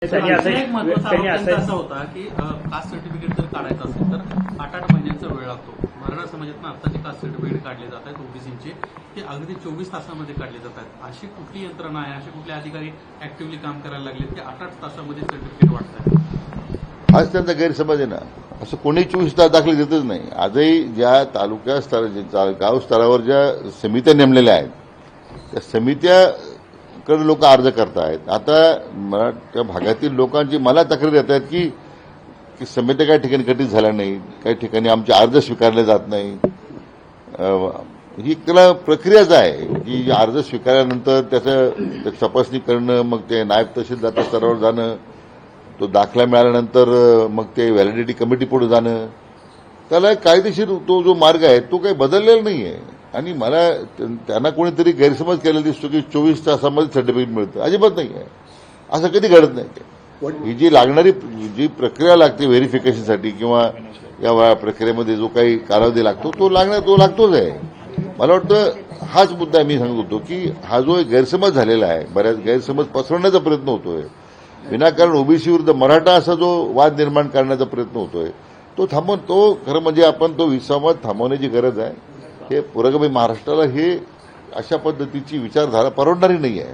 एक महत्वाचा आरोप असा होता की कास्ट सर्टिफिकेट जर काढायचं असेल तर 8-8 महिन्यांचा वेळ लागतो. मराठा समाजातून आता जे कास्ट सर्टिफिकेट काढले जात आहेत ओबीसीचे ते अगदी 24 तासामध्ये काढले जात आहेत. अशी कुठली यंत्रणा आहे, असे कुठले अधिकारी ऍक्टिव्हली काम करायला लागले की 8-8 तासामध्ये सर्टिफिकेट वाटतात? हाच त्यांचा गैरसमज आहे ना. असं कोणी 24 तास दाखले देतच नाही. आजही ज्या तालुका स्तरावर गाव स्तरावर ज्या समित्या नेमलेल्या आहेत त्या समित्याकडे लोक अर्ज करतायत. आता त्या भागातील लोकांची मला तक्रार येत आहेत की समित्या काही ठिकाणी गठीत झाल्या नाही, काही ठिकाणी आमचे अर्ज स्वीकारले जात नाही. ही त्याला प्रक्रियाच आहे की अर्ज स्वीकारल्यानंतर त्याचं तपासणी करणं, मग ते नायब तहसीलदार स्तरावर जाणं, तो दाखला मिळाल्यानंतर मग ते व्हॅलिडिटी कमिटी पुढे जाणं, त्याला कायदेशीर तो जो मार्ग आहे तो काही बदललेला नाहीये. आणि मला त्यांना कोणीतरी गैरसमज केलेला दिसतो की 24 तासामध्ये सर्टिफिकेट मिळतं. अजिबात नाही आहे, असं कधी घडत नाही. ही जी लागणारी जी प्रक्रिया लागते व्हेरिफिकेशनसाठी किंवा या प्रक्रियेमध्ये जो काही कालावधी लागतो तो लागतोच आहे. मला वाटतं हाच मुद्दा मी सांगत होतो की हा जो एक गैरसमज झालेला आहे, बऱ्याच गैरसमज पसरवण्याचा प्रयत्न होतोय, विनाकारण ओबीसी विरुद्ध मराठा असा जो वाद निर्माण करण्याचा प्रयत्न होतोय तो तो खरं म्हणजे आपण तो विसंवाद थांबवण्याची गरज आहे. हे पुरोगामी महाराष्ट्राला हे अशा पद्धतीची विचारधारा परवडणारी नाही आहे.